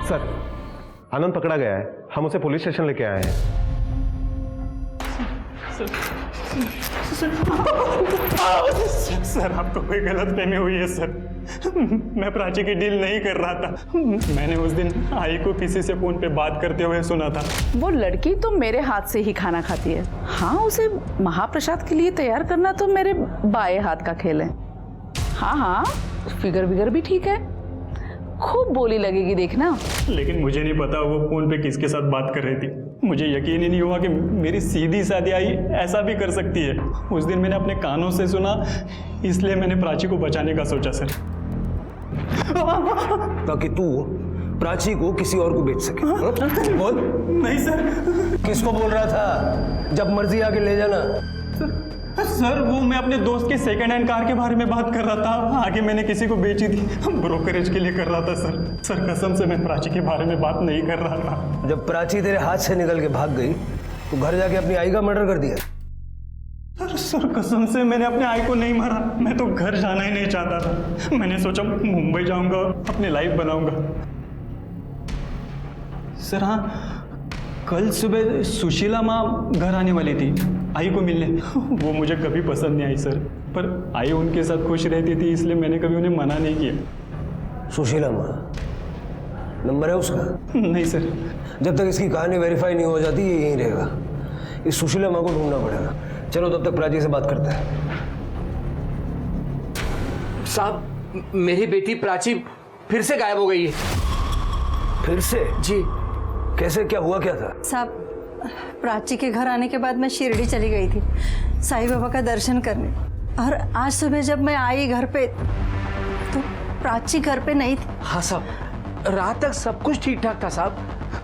सर, आनंद पकड़ा गया है, हम उसे पुलिस स्टेशन लेके आए हैं। सर आपको कोई गलतफहमी हुई है सर। मैं प्राची की डील नहीं कर रहा था। मैंने उस दिन आई को किसी से फोन पे बात करते हुए सुना था। वो लड़की तो मेरे हाथ से ही खाना खाती है। हाँ, उसे महाप्रसाद के लिए तैयार करना तो मेरे बाएं हाथ का खेल है। हाँ हाँ, फिगर विगर भी ठीक है, खूब बोली लगेगी देखना। लेकिन मुझे नहीं पता वो फोन पे किसके साथ बात कर रही थी। मुझे यकीन ही नहीं हुआ कि मेरी सीधी सादी आई ऐसा भी कर सकती है। उस दिन मैंने अपने कानों से सुना, इसलिए मैंने प्राची को बचाने का सोचा सर। ताकि तू प्राची को किसी और को बेच सके। बोल। नहीं सर। किसको बोल रहा था? जब मर्जी आके ले जाना। सर वो मैं अपने दोस्त के सेकंड हैंड कार के बारे में बात कर रहा था। आगे मैंने किसी को बेची थी, ब्रोकरेज के लिए कर रहा था सर। सर कसम से मैं प्राची के बारे में बात नहीं कर रहा था। जब प्राची तेरे हाथ से निकल के भाग गई तो घर जाके अपनी आई का मर्डर कर दिया। सर कसम से मैंने अपने आई को नहीं मारा। मैं तो घर जाना ही नहीं चाहता था। मैंने सोचा मुंबई जाऊंगा, अपनी लाइफ बनाऊंगा। सर हाँ, कल सुबह सुशीला माँ घर आने वाली थी आई को मिलने। वो मुझे कभी पसंद नहीं आई सर, पर आई उनके साथ खुश रहती थी, इसलिए मैंने कभी उन्हें मना नहीं किया। सुशीला माँ नंबर है उसका? नहीं सर। जब तक इसकी कहानी वेरीफाई नहीं हो जाती ये यहीं रहेगा। इस सुशीला माँ को ढूंढना पड़ेगा। चलो तब तक प्राची से बात करते हैं। साहब मेरी बेटी प्राची फिर से गायब हो गई है। फिर से? जी। कैसे, क्या हुआ, क्या था? साहब, प्राची के घर आने के बाद मैं शिरडी चली गई थी साईं बाबा का दर्शन करने, और आज सुबह जब मैं आई घर पे तो प्राची घर पे नहीं थी। हाँ साहब, रात तक सब कुछ ठीक ठाक था साहब।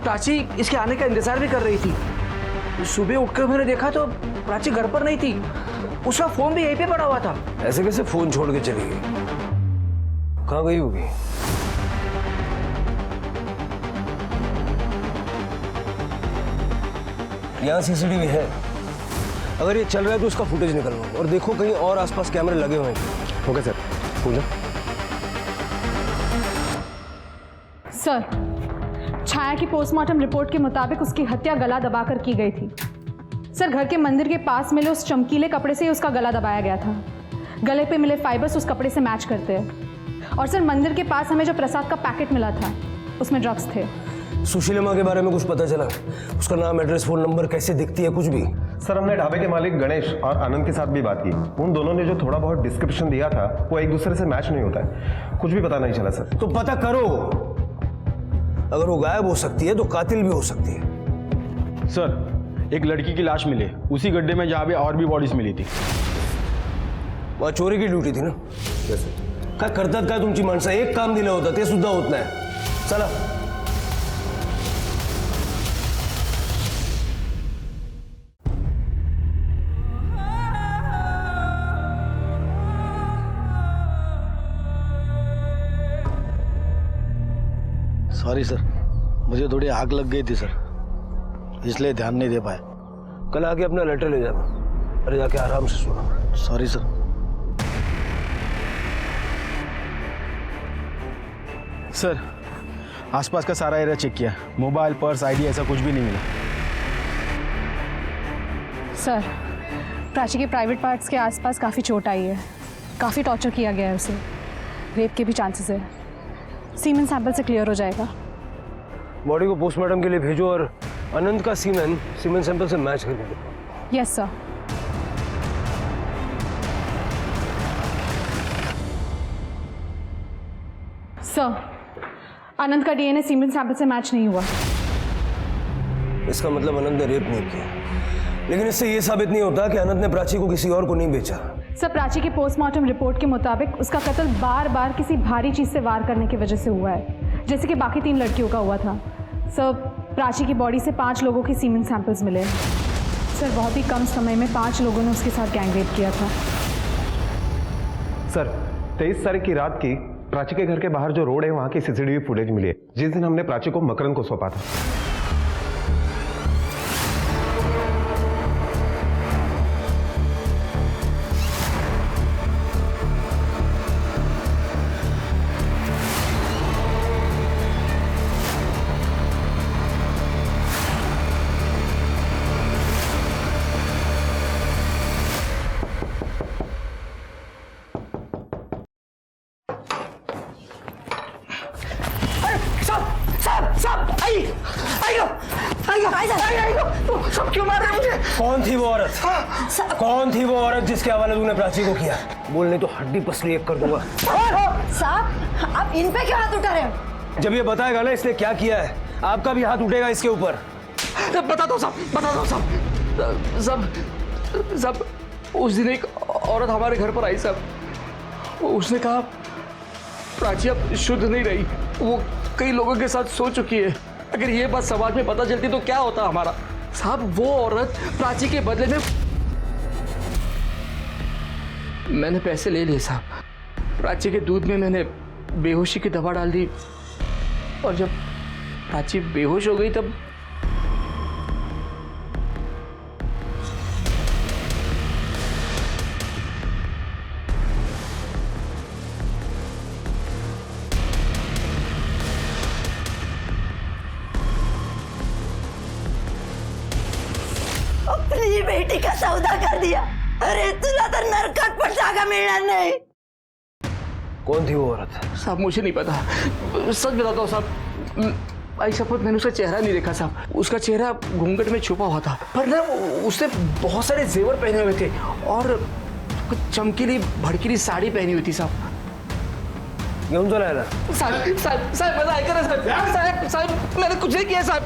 प्राची इसके आने का इंतजार भी कर रही थी। सुबह उठकर मैंने देखा तो प्राची घर पर नहीं थी। उसका फोन भी यहीं पे पड़ा हुआ था। ऐसे कैसे फोन छोड़ के चली गई? कहाँ गई होगी? यहाँ सीसीटीवी है, अगर ये चल रहा है तो उसका फुटेज निकलवाओ और देखो कहीं और आसपास कैमरे लगे हुए हैं। Okay sir. Pooja. Sir, Chhaya की पोस्टमार्टम रिपोर्ट के मुताबिक उसकी हत्या गला दबाकर की गई थी। सर, घर के मंदिर के पास मिले उस चमकीले कपड़े से ही उसका गला दबाया गया था। गले पे मिले फाइबर्स उस कपड़े से मैच करते हैं। और सर, मंदिर के पास हमें जो प्रसाद का पैकेट मिला था उसमें ड्रग्स थे। सुशीला माँ के बारे में कुछ पता चला? उसका नाम, एड्रेस, फोन नंबर, कैसे दिखती है, कुछ भी? सर हमने ढाबे के मालिक गणेश और आनंद के साथ भी बात की। उन दोनों ने जो थोड़ा बहुत डिस्क्रिप्शन दिया था वो एक दूसरे से मैच नहीं होता है। कुछ भी पता नहीं चला सर। तो पता करो। अगर वो गायब हो सकती है तो कातिल भी हो सकती है। सर, एक लड़की की लाश मिली उसी गड्ढे में जहाँ पे और भी बॉडीज मिली थी। वहाँ चोरी की ड्यूटी थी ना? काय करतात काय तुमची माणसं? एक काम दिलं होतं ते सुद्धा होत नाही। चला। सॉरी सर, मुझे थोड़ी आग लग गई थी सर, इसलिए ध्यान नहीं दे पाया। कल आके अपना लेटर ले जाना, अरे जाके आराम से सोना। Sorry sir. सर, आसपास का सारा एरिया चेक किया, मोबाइल, पर्स, आईडी ऐसा कुछ भी नहीं मिला। सर, प्राची के प्राइवेट पार्ट्स के आसपास काफ़ी चोट आई है, काफ़ी टॉर्चर किया गया है उसे, रेप के भी चांसेस है। सीमेन सैंपल से क्लियर हो जाएगा। बॉडी को पोस्टमार्टम के लिए भेजो और अनंत का सीमेन सैंपल से मैच करके दो। Yes sir. सर, अनंत का डीएनए सीमेन सैंपल से मैच नहीं हुआ। इसका मतलब अनंत ने रेप नहीं किया, लेकिन इससे यह साबित नहीं होता कि अनंत ने प्राची को किसी और को नहीं बेचा। सर, प्राची की पोस्टमार्टम रिपोर्ट के मुताबिक उसका कत्ल बार बार किसी भारी चीज से वार करने की वजह से हुआ है, जैसे कि बाकी 3 लड़कियों का हुआ था। सर, प्राची की बॉडी से 5 लोगों के सीमेन सैंपल्स मिले हैं। सर बहुत ही कम समय में 5 लोगों ने उसके साथ गैंगरेप किया था। सर 23 तारीख की रात की प्राची के घर के बाहर जो रोड है वहां की सीसीटीवी फुटेज मिली है, जिस दिन हमने प्राची को मकरंद को सौंपा था। सब क्यों मार रहे हैं मुझे? कौन थी वो औरत? कौन थी वो औरत जिसके हवाले तूने प्राची को किया? बोलने तो हड्डी पसली एक कर दूंगा। साहब आप इन पे क्यों हाथ उठा रहे हो? जब ये बताएगा ना इसने क्या किया है, आपका भी हाथ उठेगा इसके ऊपर। बता दो साहब, साहब उस दिन एक औरत हमारे घर पर आई साहब। उसने कहा प्राची अब शुद्ध नहीं रही, वो कई लोगों के साथ सो चुकी है। अगर ये बात समाज में पता चलती तो क्या होता हमारा? साहब वो औरत प्राची के बदले में मैंने पैसे ले लिए साहब। प्राची के दूध में मैंने बेहोशी की दवा डाल दी और जब प्राची बेहोश हो गई तब अपनी बेटी का सौदा कर दिया। अरे तुला तर नरकात पण जागा मिळणार नाही। कौन थी वो औरत? साहब मुझे नहीं पता, सच बताता हूँ साहब। आई शपथ मैंने उसका चेहरा नहीं देखा साहब। उसका चेहरा घूंघट में छुपा हुआ था, पर ना उसने बहुत सारे जेवर पहने हुए थे और कुछ चमकीली भड़कीली साड़ी पहनी हुई थी साहब। घेऊन चला ना साहब मजा आएगा ना साहब मैंने कुछ नहीं किया साहब।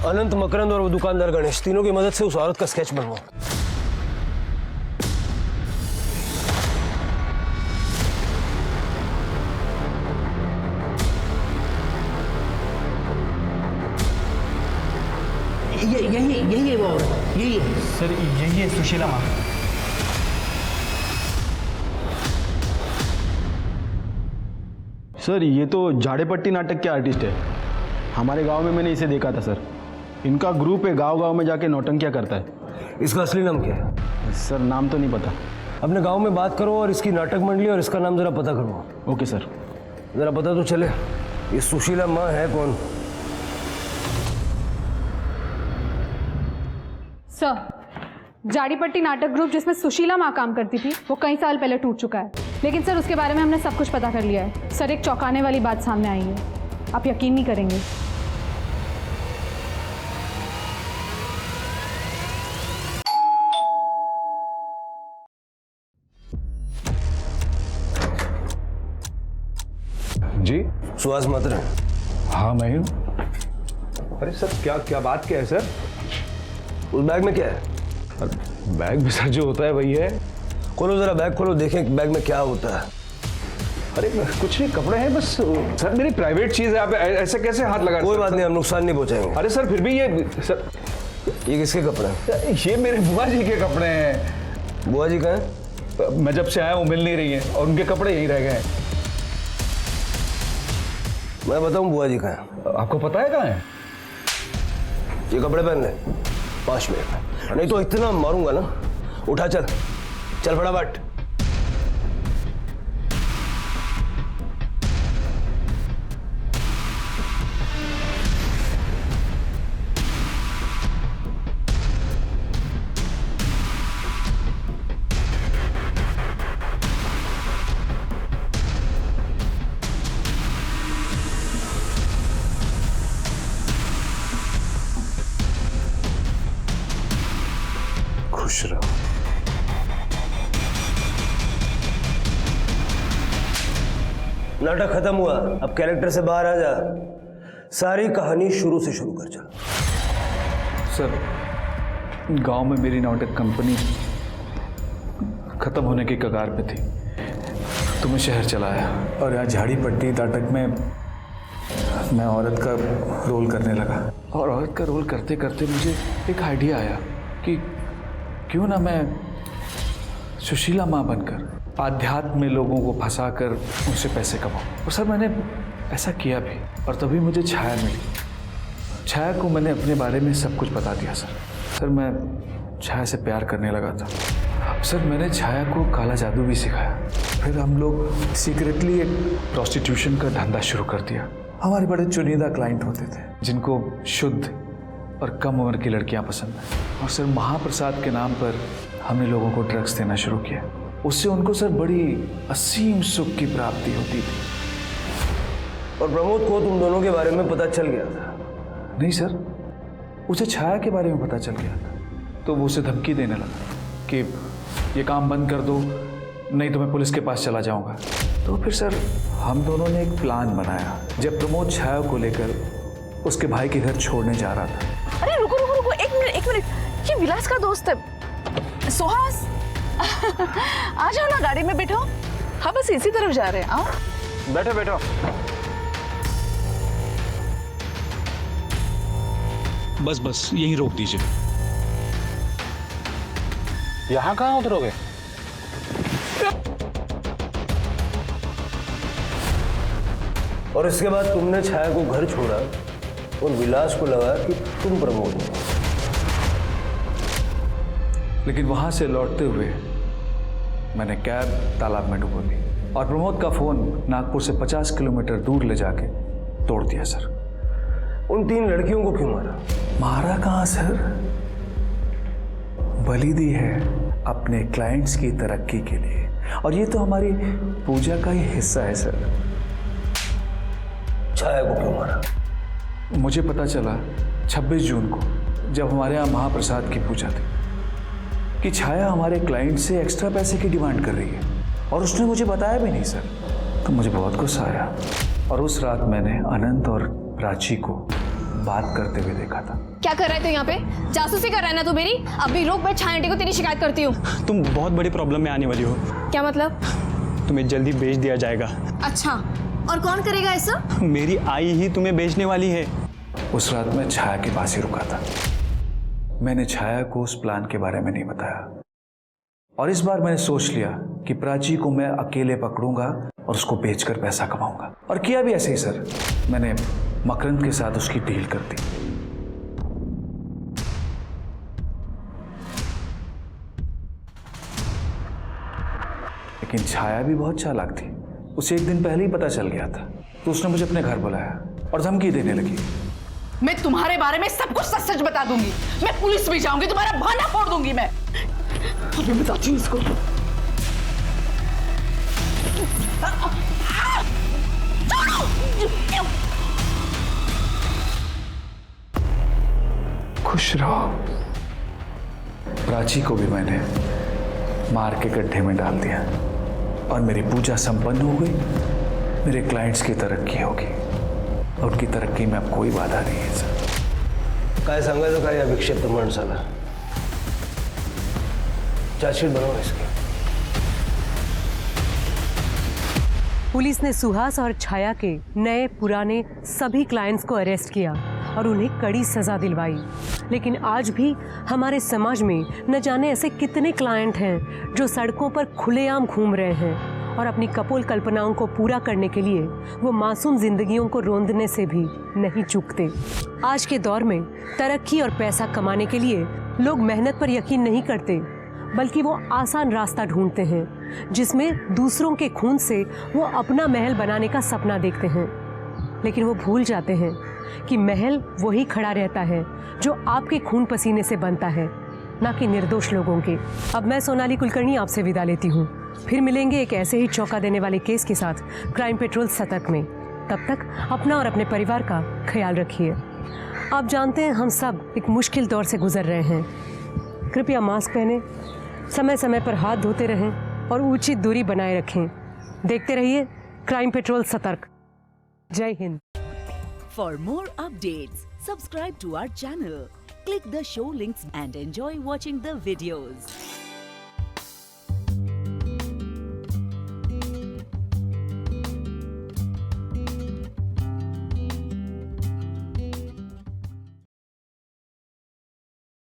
अनंत, मकरंद और वो दुकानदार गणेश, तीनों की मदद से उस औरत का स्केच बनवाओ। यही है वो औरत, यही है सर, यही है सुशीला माँ। सर ये तो झाड़ेपट्टी नाटक के आर्टिस्ट है। हमारे गांव में मैंने इसे देखा था सर। इनका ग्रुप है, गांव-गांव में जाके नौटंकियां करता है। इसका असली नाम क्या है? सर नाम तो नहीं पता। अपने गांव में बात करो और इसकी नाटक मंडली और इसका नाम जरा पता करो। Okay sir. जरा पता तो चले ये सुशीला माँ है कौन? सर झाड़ीपट्टी नाटक ग्रुप जिसमें सुशीला माँ काम करती थी वो कई साल पहले टूट चुका है, लेकिन सर उसके बारे में हमने सब कुछ पता कर लिया है। सर एक चौंकाने वाली बात सामने आई है, आप यकीन नहीं करेंगे। जी सुहास मात्र। हाँ मैं हूँ। अरे सर क्या बात क्या है सर? उस बैग में क्या है? बैग में सर जो होता है वही है। खोलो जरा बैग, खोलो देखें बैग में क्या होता है। अरे कुछ नहीं, कपड़े हैं बस। सर मेरी प्राइवेट चीज है, आप ऐसे कैसे हाथ लगा? कोई बात नहीं, हम नुकसान नहीं पहुंचाएंगे। अरे सर फिर भी ये सर, ये किसके कपड़े हैं? ये मेरे बुआ जी के कपड़े हैं। बुआ जी कहाँ हैं? मैं जब से आया वो मिल नहीं रही हैं और उनके कपड़े यहीं रह गए हैं। मैं बताऊं बुआ जी कहाँ हैं? आपको पता है कहाँ है? ये कपड़े पहन ले 5 मिनट, नहीं तो इतना मारूंगा ना। उठा चल फटाफट। खुश रहो। नाटक खत्म हुआ, अब कैरेक्टर से बाहर आ जा। सारी कहानी शुरू से शुरू कर चल। सर गांव में मेरी नाटक कंपनी खत्म होने के कगार पे थी, तो मैं शहर चला आया और यहाँ झाड़ीपट्टी नाटक में मैं औरत का रोल करने लगा और औरत का रोल करते करते मुझे एक आइडिया आया कि क्यों ना मैं सुशीला माँ बनकर आध्यात्म में लोगों को फंसाकर उनसे पैसे कमाऊं। और सर मैंने ऐसा किया भी, और तभी मुझे छाया मिली। छाया को मैंने अपने बारे में सब कुछ बता दिया सर मैं छाया से प्यार करने लगा था। सर मैंने छाया को काला जादू भी सिखाया। फिर हम लोग सीक्रेटली एक प्रोस्टिट्यूशन का धंधा शुरू कर दिया। हमारे बड़े चुनिंदा क्लाइंट होते थे जिनको शुद्ध और कम उम्र की लड़कियां पसंद हैं। और सर महाप्रसाद के नाम पर हमने लोगों को ड्रग्स देना शुरू किया। उससे उनको सर बड़ी असीम सुख की प्राप्ति होती थी। और प्रमोद को तुम दोनों के बारे में पता चल गया था? नहीं सर, उसे छाया के बारे में पता चल गया था, तो वो उसे धमकी देने लगा कि ये काम बंद कर दो, नहीं तो मैं पुलिस के पास चला जाऊंगा। तो फिर सर हम दोनों ने एक प्लान बनाया। जब प्रमोद छाया को लेकर उसके भाई के घर छोड़ने जा रहा था। अरे रुको रुको रुको, एक मिनट, ये विलास का दोस्त है सुहास। आ जाओ ना, गाड़ी में बैठो। हाँ बस इसी तरफ जा रहे हैं, आओ। बैठो बैठो। बस यहीं रोक दीजिए। यहाँ कहाँ उतरोगे? और इसके बाद तुमने छाया को घर छोड़ा और विलास को लगा कि तुम प्रमोद हो। लेकिन वहां से लौटते हुए मैंने कैब तालाब में डुबो दी और प्रमोद का फोन नागपुर से 50 किलोमीटर दूर ले जाके तोड़ दिया सर। उन 3 लड़कियों को क्यों मारा? मारा कहाँ सर, बलि दी है अपने क्लाइंट्स की तरक्की के लिए। और ये तो हमारी पूजा का ही हिस्सा है सर। छाया को क्यों मारा? मुझे पता चला 26 जून को, जब हमारे यहाँ महाप्रसाद की पूजा थी, कि छाया हमारे क्लाइंट से एक्स्ट्रा पैसे की डिमांड कर रही है और उसने मुझे बताया भी नहीं सर। तो मुझे बहुत गुस्सा आया और उस रात मैंने अनंत और प्राची को बात करते हुए देखा था। क्या कर रहे थे यहाँ पे? जासूसी कर रहा है ना तू मेरी? अभी रुक, मैं छाया आंटी को तेरी शिकायत करती हूँ। तुम बहुत बड़ी प्रॉब्लम में आने वाली हो। क्या मतलब? तुम्हें जल्दी बेच दिया जाएगा। अच्छा, और कौन करेगा ऐसा? मेरी आई ही तुम्हें बेचने वाली है। उस रात मैं छाया के पास ही रुका था। मैंने छाया को उस प्लान के बारे में नहीं बताया और इस बार मैंने सोच लिया कि प्राची को मैं अकेले पकड़ूंगा और उसको बेचकर पैसा कमाऊंगा। और किया भी ऐसे ही सर। मैंने मकरंद के साथ उसकी डील कर दी। लेकिन छाया भी बहुत चालाक थी। उसे एक दिन पहले ही पता चल गया था, तो उसने मुझे अपने घर बुलाया और धमकी देने लगी। मैं तुम्हारे बारे में सब कुछ सच सच बता दूंगी। मैं पुलिस भी जाऊंगी, तुम्हारा बहाना फोड़ दूंगी मैं। अभी बताती हूँ इसको। खुश रहो। प्राची को भी मैंने मार के गड्ढे में डाल दिया और मेरी पूजा संपन्न हो गई। मेरे क्लाइंट्स की तरक्की होगी और उनकी तरक्की में अब कोई बाधा नहीं है सर। काय सांगायचं काय या विक्षिप्त माणसाला? चार्जशीट बनाओ इसकी। पुलिस ने सुहास और छाया के नए पुराने सभी क्लाइंट्स को अरेस्ट किया और उन्हें कड़ी सजा दिलवाई। लेकिन आज भी हमारे समाज में न जाने ऐसे कितने क्लाइंट हैं जो सड़कों पर खुलेआम घूम रहे हैं और अपनी कपोल कल्पनाओं को पूरा करने के लिए वो मासूम जिंदगियों को रोंदने से भी नहीं चूकते। आज के दौर में तरक्की और पैसा कमाने के लिए लोग मेहनत पर यकीन नहीं करते, बल्कि वो आसान रास्ता ढूंढते हैं जिसमें दूसरों के खून से वो अपना महल बनाने का सपना देखते हैं। लेकिन वो भूल जाते हैं कि महल वही खड़ा रहता है जो आपके खून पसीने से बनता है, ना कि निर्दोष लोगों के। अब मैं सोनाली कुलकर्णी आपसे विदा लेती हूँ। फिर मिलेंगे एक ऐसे ही चौंका देने वाले केस के साथ क्राइम पेट्रोल सतर्क में। तब तक अपना और अपने परिवार का ख्याल रखिए। आप जानते हैं हम सब एक मुश्किल दौर से गुजर रहे हैं। कृपया मास्क पहने, समय समय पर हाथ धोते रहें और उचित दूरी बनाए रखें। देखते रहिए क्राइम पेट्रोल सतर्क। जय Hind. For more updates, subscribe to our channel, click the show links and enjoy watching the videos.